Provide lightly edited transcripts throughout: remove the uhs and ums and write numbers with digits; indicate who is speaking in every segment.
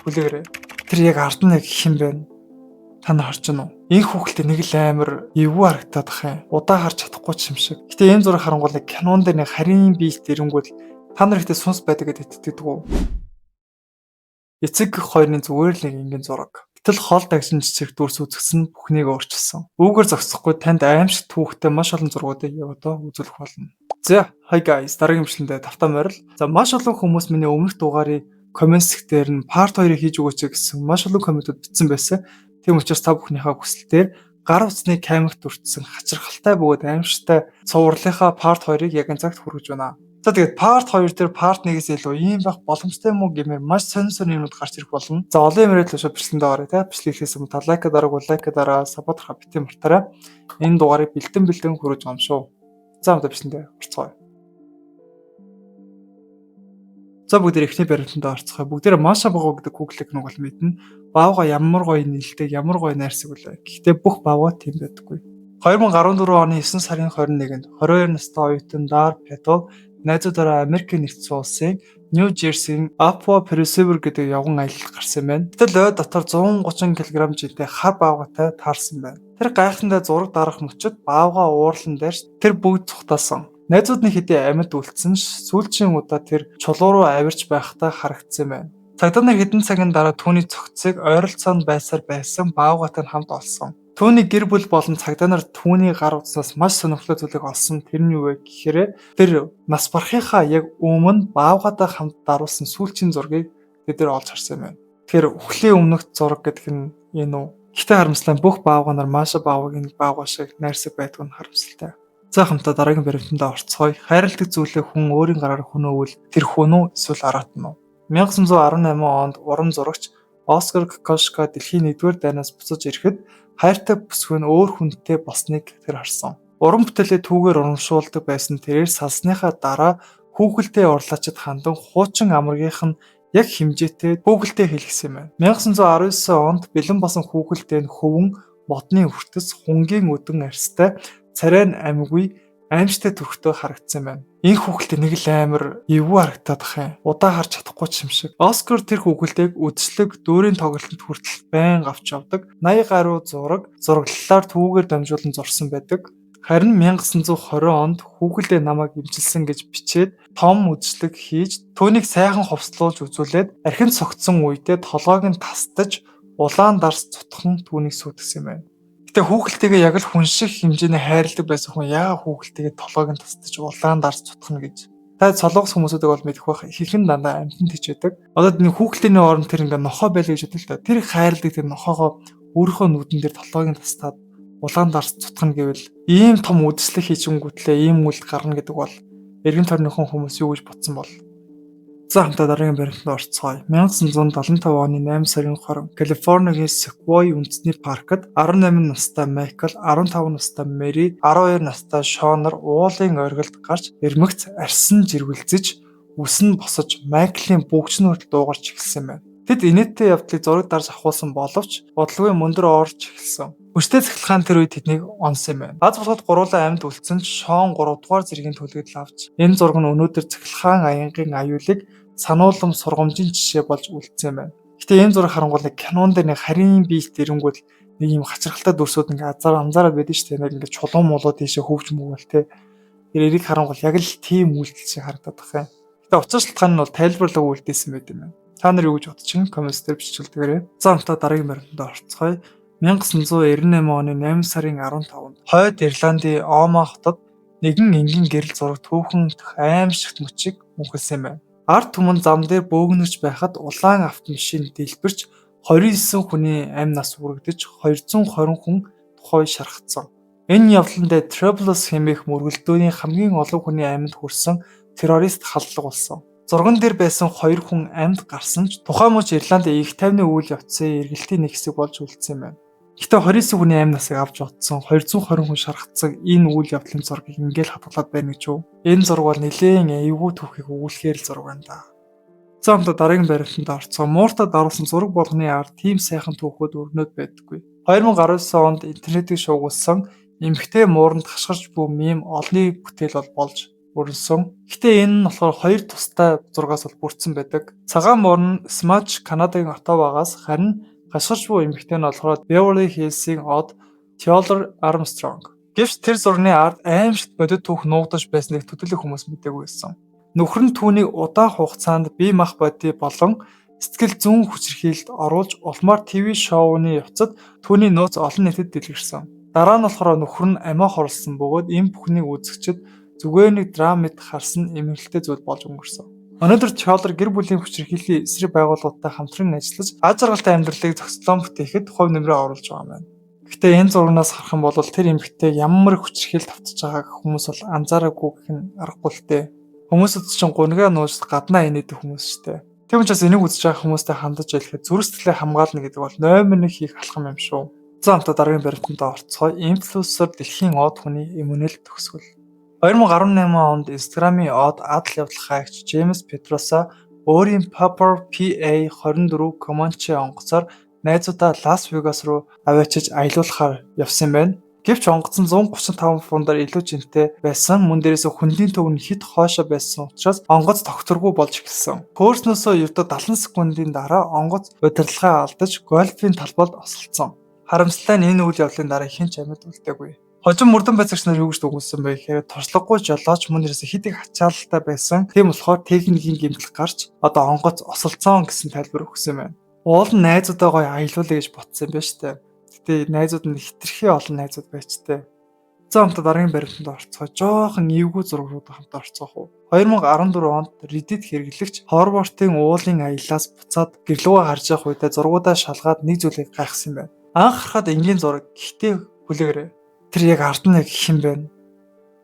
Speaker 1: Хүлээгээрэй. Тэр яг ард нь яг хэн бэ? Та нар харж байна уу? Энэ хүүхэлтэй нэг л амар эвгүй харагдаад ах юм. Удаа харж чадахгүй ч юм шиг. Гэтэ энэ зураг харангуул нэг кинон дээр нэг харийн биет эрэнгүүл та нар ихтэй сүнс байдаг гэдэгт итгэдэг үү? Эцэг гэх хоёрын зүгээр л нэг ингийн зураг. Гэтэл хол дагшин жижиг дүрс үзэгсэн бүхнийг өөрчилсөн. Үүгээр зогсохгүй танд аимшигт түүхтэй маш олон зургуудыг одоо үзүүлэх болно. За, hi guys, дараагийн бичлэгэндээ тавтаа морил. За, маш олон хүмүүс миний өмнөх дугаарыг комент сектээр нь part 2-ыг хийж өгөөч гэсэн маш олон комментууд бичсэн байсан. Тийм учраас та бүхнийхээ хүсэлтээр гар утасны камерт өртсөн хачирхалтай бөгөөд аимшигтай цувралынхаа part 2-ыг яг энэ цагт хүргэж байна. За тэгээд part 2 дээр part 1-ээс илүү ийм байх боломжтой юм уу гэмээр маш сонир юмуд гарч ирэх болно. За олон юмрээ л шууд бичлэгэндээ орё те. Бичлэглээс өмнө та лайк дараагаа саппорт битэн мартаарай. Энэ дугаарыг бэлтэн хүргэж байгаа юм шүү. За одоо бичлэгэндээ орцгоё. За бүгд эхний баримтанд орцгоё. Бүгдээрээ Маша багуу гэдэг Google-ийг нэг бол мэднэ. Баавга ямар гоё нэлдэг, ямар гоё найрсаг үлээ. Гэхдээ бүх баавга тийм байдаггүй. 2014 оны 9 сарын 21-нд 22 настай оюутан Дар Петов найзуудаараа Америкийн нэгдсэн улсын Нью Жерсийн Апуа Пресвер гэдэг явган аялал гарсан байна. Гэтэл ой дотор 130 кг жинтэй хар баавгатай таарсан байна. Тэр гайхандаа зураг дарах мөчөд баавга уурлан дээрч тэр бүгд цухтаасан. Найзууд нь хэдий амьд үлдсэн ч сүүлчийн удаа тэр чулуу руу авирч байхдаа харагдсан байна. Цагдаа нар хэдэн цагийн дараа түүний цогцыг ойролцоонд байсаар байсан баавгатай хамт олсон. Түүний гэр бүл болон цагдаа нар түүний гар утаснаас маш сонирхолтой зүйлийг олсон. Тэр нь юу вэ гэхээр тэр нас барахынхаа яг өмнө баавгатай хамт даруулсан сүүлчийн зургийг бид нар олж харсан байна. Тэгэхээр үхлийн өмнөх зураг гэдэг нь энэ үү? Гэхдээ харамслаа бүх баавга нар Маша баавгагийн баавга шиг найрсаг байдг нь харамсалтай. За хамтаа дараагийн баримтандаа орцгоё. Хайрладаг зүйлээ хүн өөрийн гараар хөнөөвөл тэр хүн үү эсвэл аратна уу? 1918 онд уран зурагч Оскар Кокошка дэлхийн 1-р дайнаас буцаж ирэхэд хайртай бүсгүй нь өөр хүнтэй болсныг тэр харсан. Уран бүтээлээ түүгээр урамшуулдаг байсан тэрээр салсныхаа дараа хүүхэлдээ урлаачид хандан хуучин амрагийнх нь яг хэмжээтэй хүүхэлдээ хэлгсэн юм байна. 1919 онд бэлэн басан хүүхэлдээ нь хөвөн модны хүртэс хунгийн өдөн арьстай царайн амьгүй аимштай төрхтөө харагдсан байна. Энэ хүүхэлдээ нэг л амар эвгүй харагдаад ах юм. Удаа харж чадахгүй ч юм шиг. Оскар тэр хүүхэлдэйг үдшилэг дүүрийн тоглолтод хүртэл байнга авч явдаг. 80 гаруй зураглалаар түүгээр дамжуулан зурсан байдаг. Харин 1920 онд хүүхэлдээ намайг имчилсэн гэж бичээд том үдшилэг хийж түүнийг сайхан хувцлуулж үзүүлээд архинд согтсон үедээ толгойг нь тасдаж улаан дарс цутхан түүнийг сүйтгэсэн юм байна. Гэтэ хүүхэлтэйгээ яг л хүн шиг хэмжээний хайрладаг байсан хүн яагаад хүүхэлтэйгээ толгойг нь тасдаж улаан дарс цутгана гэж. Та цолоогс хүмүүсүүдийг бол мэдэх бах ихэнх нь дандаа амьтанд хичээдэг. Одоо энэ хүүхэлтэйний оронд тэр ингээ нохоо байлаа гэж бодлоо. Тэр хайрладаг тэр нохоогоо өөрийнхөө нүдэн дээр толгойг нь тастаад улаан дарс цутгана гэвэл ийм том үдшилэг хийчингүүтлээ ийм үлд гарна гэдэг бол эргэн тойрныхон хүмүүс юу гэж бодсон бол. За хамтаа дараагийн баримтанд орцгоё. 1975 оны 8 сарын 20 Калифорнигийн Sequoia үндэсний паркт 18 настай Майкл, 15 настай Мэри, 12 настай Шон нар уулын оргилд гарч эрмэгц арьсан жиргэлзэж үс нь босож Майклийн бүгжин хүртэл дуугарч эхэлсэн байна. Тэд инээдтэй явдлыг зураг дарж авахулсан боловч бодлогын мөндөр орж эхэлсэн. Өстэй цахилгаан тэр үед тэднийг онсон юм байна. Аз болоод гуруулаа амьд үлдсэн ч Шон 3 дугаар зэргийн төлөвлөлд авч энэ зураг нь өнөөдөр цахилгаан аянгын аюулыг сануулам сургамжийн жишээ болж үлдсэн юм байна. Гэтэ энэ зураг харангуул нэг кинон дээр нэг харийн биет эрэнгүүл нэг юм хачирхалтай дүрсүүд ингээ анзаараад байдаг шүү дээ. Нэг ингээ чулуун муулууд ийшээ хөвж мөгөл те. Тэр эрийг харангуул яг л тийм үйлдэл шиг харагдаад байна. Гэтэ учир шалтгаан нь бол тайлбарлаг үйлдэлсэн байт юм байна. Та нар юу гэж бодож чинь коммент дээр бичүүлдэгээрэй. За хамтаа дараагийн баримтанд орцгоё. 1998 оны 8 сарын 15-нд Хойд Ирландын Ома хотод нэгэн энгийн гэрэл зураг түүхэн аимшигт мөчийг мөнхөлсөн юм байна. Ард түмэн зам дээр бөөгнөрч байхад улаан автомашин дэлбэрч 29 хүний амь нас үргэлдэж 220 хүн тухай шархацсан. Энэ явдланд Travelers хэмээх мөргөлдөөний хамгийн олон хүний амьд хүрсэн террорист халдлага болсон. Зурган дээр байсан 2 хүн амьд гарсан ч тухайн мөч Ирландын их тайвны үйл явцын эргэлтийн нэг хэсэг болж үлдсэн юм байна. Гэхдээ 29 хүний амь насыг авч утсан 220 хүн шархацсан энэ үйл явдлын зургийг ингээл хадгалаад байна гэж юу? Энэ зураг бол нэлээд эвгүй түүхийг өгүүлэхээр л зураг байна да. За хамтаа дараагийн баримтанд орцгоо. Мууртад оруулсан зураг болгоны ард тийм сайхан түүхүүд өрнөд байдаггүй. 2019 онд интернетийг шуугуулсан эмхтэй мууранд хашгирч буй мем олны бүтээл бол болж өрнсөн. Гэхдээ энэ нь болохоор хоёр тустай зургаас бол бүрдсэн байдаг. Цагаан мөр нь Smudge Канадагийн Оттавагаас, харин гашгирч буй эмэгтэй нь болохоор Beverly Hills-ийн од Theodore Armstrong. Гэвч тэр зургийн ард аимшигт бодит түүх нуугдаж байсныг төдийлөх хүмүүс мэдээгүй байсан. Нөхөр нь түүнийг удаан хугацаанд бие мах бодит болон сэтгэл зүйн хүчирхийлэлд оруулж улмаар ТV шоуны явцад түүний нууц олон нийтэд дэлгэрсэн. Дараа нь болохоор нөхөр нь амиа хорлсон бөгөөд энэ бүхнийг үзэгчид зүгээр нэг драм мэт харсан эмгэгтэй зүйл болж өнгөрсөн. Өнөөдөр Theodore гэр бүлийн хүчирхийллийн эсрэг байгууллагатай хамтран ажиллаж аз жаргалтай амьдралыг зохицлон бүтээхэд хувь нэмрээ оруулж байгаа юм. Гэхдээ энэ зургаас харах юм бол тэр эмгэгтэй ямар хүчирхийлэл тавтаж байгааг хүмүүс бол анзаараагүй гэх нь аргагүй л дээ. Хүмүүсд чинь гунгаа нууж гаднаа инээдэг хүмүүс шүү дээ. Тийм учраас энийг үзэж байгаа хүмүүстэй хандаж ялэхэд зүрх сэтгэлээ хамгаална гэдэг бол номер 1 хийх алхам юм шүү. За хамтаа дараагийн баримтанд орцгоё. Инфлюенсер дэлхийн од хүний эмүнэл төгсгөл. 2018 онд Instagram-ийн од адал явдал хаагч Джеймс Петроса өөрийн Pepper PA24 Comanche онгоцоор найзуудаа Лас Вегас руу аваачиж аялуулахаар явсан байна. Гэвч онгоц нь 135 фунтаар илүү жинтэй байсан. Мөн дээрээс хөндийн төв нь хит хоошо байсан учраас онгоц тогтворгүй болж эхэлсэн. Хөөснөөсөө ердөө 70 секундын дараа онгоц удирдлагаа алдаж гольфийн талбайд осолцсон. Харамсалтай нь энэ үйл явдлын дараа хэн ч амьд үлдээгүй. Хожим мөрдөн байцаагч нар юу гэж дүгнсэн бэ гэхээр туршлагагүй жолооч мөн дээрээс хит их ачаалттай байсан. Тийм болохоор техникийн гэмтэл гарч одоо онгоц осолцсон гэсэн тайлбар өгсөн байна. Уул нь найзуудаа гоё аялуулъя гэж ботсон юм байна шүү дээ. Гэтэ найзууд нь хитрхи олон найзууд байцтай. За хамтаа дараагийн баримтанд орцгоо. Жохон эвгүй зургууд хамтаа орцгоох уу. 2014 онд Reddit хэрэглэгч Хорвартын уулын аяллаас буцаад гэрлүүгээ харж явах үедээ зургуудаа шалгаад нэг зүйлийг гайхсан юм байна. Анх харахад энгийн зураг. Гэхдээ хүлээгээрэй. Тэр яг ард нь гэх юм байна.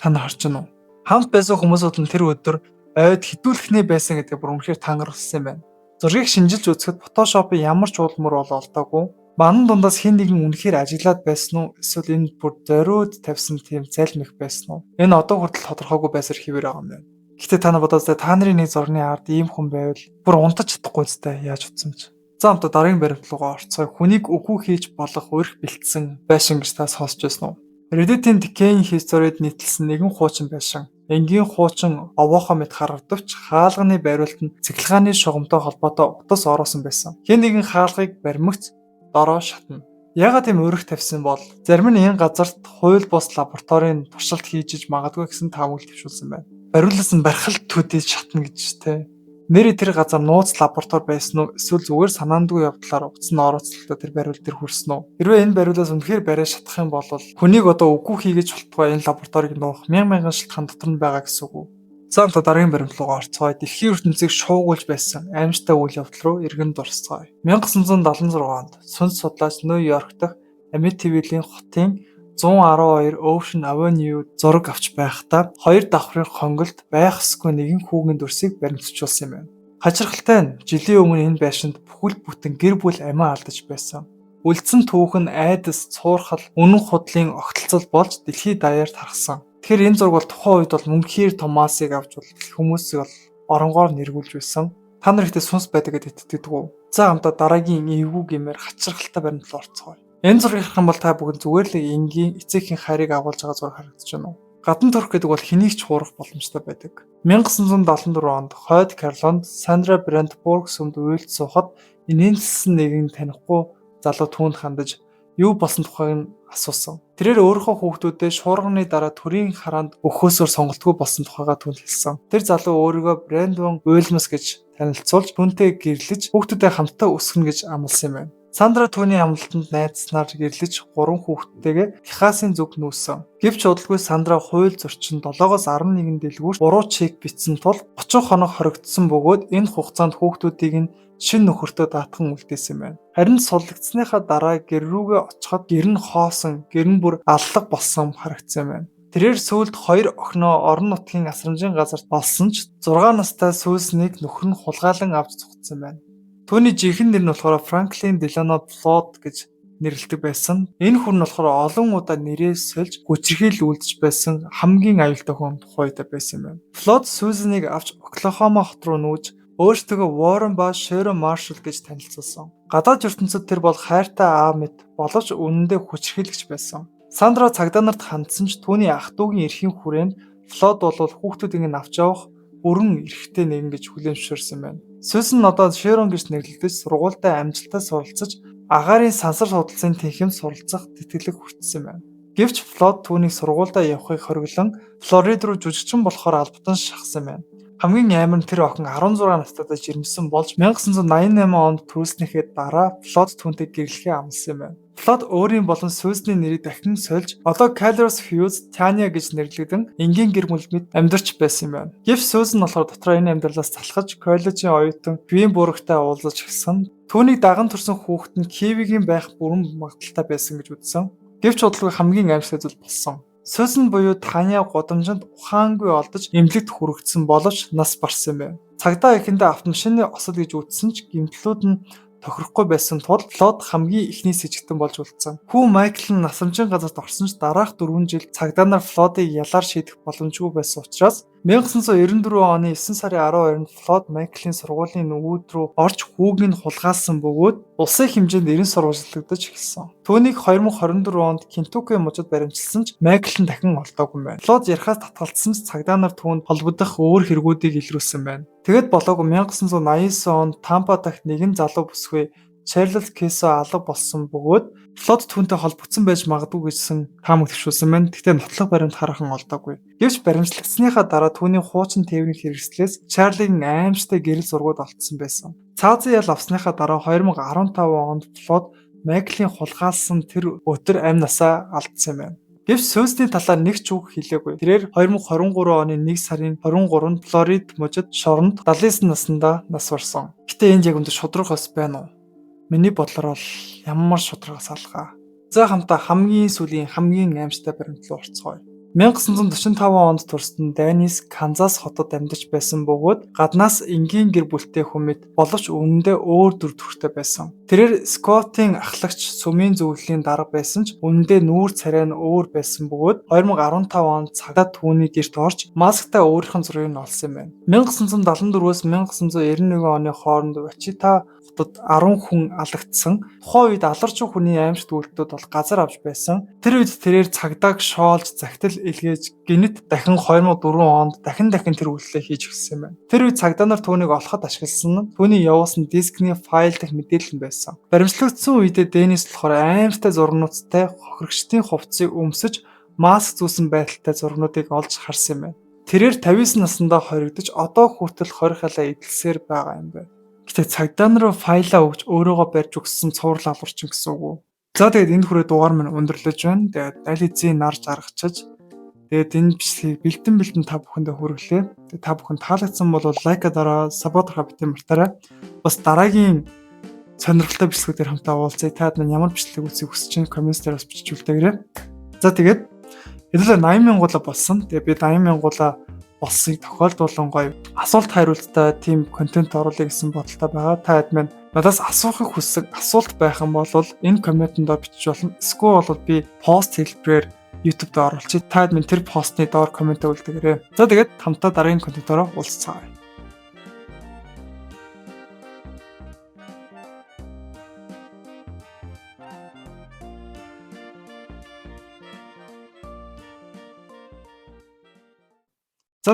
Speaker 1: Та нар харж байна уу? Хамт байсан хүмүүсүүд нь тэр өдөр ойд хідүүлэхний байсан гэдэг бүр үнэхээр тангарсан юм байна. Зургийг шинжилж үзэхэд Photoshop-ын ямар ч уулмөр бол олдоогүй. Манан дундаас хэн нэгэн үнэхээр ажиглаад байсан уу? Эсвэл энэ бүр зориуд тавьсан тийм залмих байсан уу? Энэ одоо хүртэл тодорхойгүй байсаар хэвээр байгаа юм байна. Гэхдээ та нар бодоосаа та нарын нэг зургийн ард ийм хүн байвал бүр унтаж чадахгүй зү яаж утсан ч. За хамтаа дараагийн баримт руугаа орцгоё. Хүнийг үгүй хийж болох өрх бэлдсэн байшин гэж та сонсч байсан уу? Reddit-ийн Decaying History-д нийтэлсэн нэгэн хуучин байшин. Энгийн хуучин овоохоо мэт харагдавч хаалганы бариулт нь цэглэгааны шугамтай холбоотой утас ороосон байсан. Хэн нэгэн хаалгыг баримгц дороо шатна. Яагаад тийм өрх тавьсан бол зарим нь энэ газарт хууль бус лабораторийн туршилт хийж магадгүй гэсэн таамаглал төвшүүлсэн байна. Бариулаас нь бархалт төдийж шатна гэж тэ. Нэр тэр газар нууц лаборатори байсан уу эсвэл зүгээр санаандгүй явдлаар утас нь орооцолтой тэр бариул дээр хүрсэн үү? Хэрвээ энэ бариулаас үнэхээр бариа шатах юм бол хүнийг одоо үгүй хийгэж болтугай энэ лабораторийг нуух мянган шалтгаан дотор нь байгаа гэсэн үг. За хамтаа дараагийн баримт руугаа орцгоё. Дэлхийн ертөнцийг шуугуулж байсан аимшигтай үйл явдал руу эргэн дурсцгаая. 1976 онд сүнс судлаач Нью-Йорк дахь Amityville-ийн хотын 112 Ocean Avenue зураг авч байхдаа хоёр давхрын хонголд байх ёсгүй нэгэн хүүгийн дүрсийг баримтжуулсан юм байна. Хачирхалтай нь жилийн өмнө энэ байшинд бүхэл бүтэн гэр бүл амиа алдаж байсан. Үлдсэн түүх нь айдас, цуурхал, үнэн худлын огтлцол болж дэлхийд даяар тархсан. Тэгэхээр энэ зураг бол тухайн үед бол мөнхийр Томасыг авч хүмүүсийг бол оронгоор нэргүүлж байсан. Та нар ихтэй сүнс байдаг гэдэгт итгэдэг үү? За хамтаа дараагийн эвгүй гэмээр хачирхалтай баримт руу орцгоё. Энэ зургийг харах юм бол та бүгд зүгээр л энгийн эцэгхийн хайрыг агуулж байгаа зураг харагдаж байна уу? Гадна төрх гэдэг бол хэнийг ч хуурах боломжтой байдаг. 1974 онд Хойд Каролинд Сандра Брандбург сүмд уйлд суухад инээнэлсэн нэгэн танихгүй залуу түүнд хандаж юу болсон тухайг асуусан. Тэрээр өөрийнхөө хүүхдүүдэд шуурганы дараа төрийн хараанд өгөхөөсөөр сонголтгүй болсон тухайгаа түүнд хэлсэн. Тэр залуу өөрийгөө Брэндон Уильямс гэж танилцуулж түүнтэй гэрлэж хүүхдүүдэд хамтдаа өсгөнө гэж амласан юм байна. Сандра түүний амлалтанд найзснаар гэрлэж 3 хүүхэдтэйгээ Техасын зүг нүүсэн. Гэвч удалгүй Сандра хууль зөрчин 7-оос 11 дэлгүүрт буруу чек бичсэн тул 30 хоног хоригдсон бөгөөд энэ хугацаанд хүүхдүүдийг нь шинэ нөхөртөө даатхан үлдээсэн байна. Харин суллагдсныхаа дараа гэр рүүгээ очиход гэр нь хоосон, гэр нь бүр аллах болсон харагдсан байна. Тэрээр сүүлд 2 охиноо орон нутгийн асрамжийн газарт олсон ч 6 настай сүүлснийг нөхөр нь хулгайлан авч цугцсан байна. Түүний жинхэнэ нэр нь болохоор Franklin Delano Flood гэж нэрлэдэг байсан. Энэ хүн нь болохоор олон удаа нэрээ сольж хүчирхийлэл үлдэж байсан хамгийн аюултай хүн тухайд байсан юм байна. Flood Susan-ыг авч Oklahoma хот руу нүүж өөртөө Warren ба Sharon Marshall гэж танилцуулсан. Гадаад ертөнцид тэр бол хайртай аав мэт боловч үнэндээ хүчирхийлэгч байсан. Сандра цагдаа нарт хандсан ч түүний ах дүүгийн эрхийн хүрээнд Флод бол хүүхдүүдийг нь авч явах бүрэн эрхтэй нэгэн гэж хүлээмжшүүлсэн байна. Сьюзен одоо Шерон гэж нэрлэгдэж сургуультай амжилттай суралцаж агаарын сансар судалцын тэнхимд суралцах тэтгэлэг хүртсэн байна. Гэвч Флод түүнийг сургуультай явахыг хориглон Флорид руу жүжигчин болохоор албатан шахсан байна. Хамгийн амар нь тэр охин 16 настайдаа жирэмсэн болж 1988 онд төрүүлснийхээ дараа Флод түүнтэй гэрлэхээ амласан юм байна. Флод өөрийн болон Сьюзны нэрийг дахин сольж одоо Caloris Hughes Tanya гэж нэрлэгдэн энгийн гэр бүл мэт амьдарч байсан юм байна. Гэвч Сьюзен болохоор дотроо энэ амьдралаас залхаж коллежийн оюутан Гвин Бургтай уулзаж гисэн. Түүнийг даган турсан хүүхэд нь Кивигийн байх бүрэн магадaltaй байсан гэж үзсэн. Гэвч удалгүй хамгийн аимшигтай зүйл болсон. Сьюзен буюу Таня гудамжинд ухаангүй олдож эмнэлэгт хүрэгдсэн боловч нас барсан байна. Цагдаа эхэндээ автомашины осол гэж үзсэн ч гэмтлүүд нь тохирохгүй байсан тул Флод хамгийн ихний сэжигтэн болж үлдсэн. Хүү Майкл нь насамжийн газарт орсон ч дараах 4 жил цагдаа нар Флодыг ялаар шийдэх боломжгүй байсан учраас 1994 оны 9 сарын 12-нд Флод Майклийн сургуулийн нөгөөд рүү орж хүүгийг нь хулгайлсан бөгөөд улсын хэмжээнд 90 сурвалжлагдаж эхэлсэн. Түүнийг 2024 онд Кентукки мужид баримтжилсан ч Майкл нь дахин олдоогүй байна. Флод ярихаас татгалцсан ч цагдаа нар түүнд холбогдох өөр хэрэгүүдийг илрүүлсэн байна. Тэгэд болоогүй 1989 онд Тампа дахь нэгэн залуу бүсгүй Чарльз Кесо алга болсон бөгөөд Флод түүнтэй холбогдсон байж магадгүй гэсэн таамаг төвшүүлсэн байна. Гэхдээ нотлох баримт хараахан олдоогүй. Гэвч баримтлагдсныхаа дараа түүний хуучин тээврийн хэрэгслээс Чарлигийн аимшигтай гэрэл зургууд олдсон байсан. Цаазын ял авсныхаа дараа 2015 онд Флод Майклийн хулгайлсан тэр өдөр амь насаа алдсан юм байна. Гэвч Сьюзны талаар нэг ч үг хэлээгүй. Тэрээр 2023 оны 1 сарын 23-нд Флорид мужид шоронд 79 наснда нас барсан. Гэтэ энд яг өндөр шудраг ус байна уу? Миний бодлоор бол ямар шудрагаас алгаа. За хамтаа хамгийн сүүлийн хамгийн аимшигтай баримт руу орцгоё. 1945 онд турсан Денис Канзас хотод амьдарч байсан бөгөөд гаднаас энгийн гэр бүлтэй хүмэд боловч үнэндээ өөр дүр төрхтэй байсан. Тэрээр Скоттын ахлагч сүмийн зөвлөлийн дарга байсан ч үнэндээ нүүр царай нь өөр байсан бөгөөд 2015 онд цагдаа түүний гэрт орж масктай өөрийнх нь зургийг нь олсон юм байна. 1974-өөс 1991 оны хооронд Вачита хотод 10 хүн алагдсан. Тухайн үед аларч хүний аимшигт үйлдэлүүд бол газар авч байсан. Тэр үед тэрээр цагдааг шоолж захидал илгээж гинэт дахин 2004 онд дахин тэр үйлдэлээ хийж эхэлсэн юм байна. Тэр үед цагдаа нар түүнийг олоход ашигласан нь түүний явуулсан дискний файл дэх мэдээлэл байсан. Баримтлагдсан үедээ Денис болохоор аимшигтай зургнуудтай хохирогчдын хувцсыг өмсөж маск зүүсэн байдалтай зургнуудыг олж харсан юм байна. Тэрээр 59 наснда хоригдож одоо хүртэл 20 халаа эдэлсээр байгаа юм байна. Гэтэ цагдаа нар файлаа өгч өөрөөгөө барьж өгсөн цуврал аварчин гэсэн үг үү? За тэгээд энд хүрээ дугаар минь өндөрлөж байна. Тэгээд аль эзэн нарж аргачиж тэгээд энэ бичлэгийг бэлдэн та бүхэндээ хүргэлээ. Тэгээд та бүхэн таалагдсан бол лайка дараа сабботорхоо битэн мартаарай. Бас дараагийн сонирхолтой бичлэгүүдээр хамтаа уулзъя. Таад минь ямар бичлэг үзэх хүсэж чинь коммент дээр бас бичиж үлдээгээрэй. За тэгээд хэдүүлээ 80,000 болсон. Тэгээд би 80,000 болсыг тохиолдуулан гоё асуулт хариулттай тийм контент оруулъя гэсэн бодолтой байгаа. Та хэд минь надаас асуухыг хүсэх асуулт байх юм бол энэ комментэнд бичиж болно. Эсвэл бол би пост хэлбэрээр YouTube-д оруулчих. Та хэд минь тэр постны доор коммент өгүүлдэгээрэй. За тэгээд хамтаа дараагийн контентоор уулзцаая. За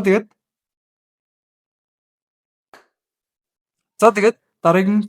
Speaker 1: тэгээд дараагийн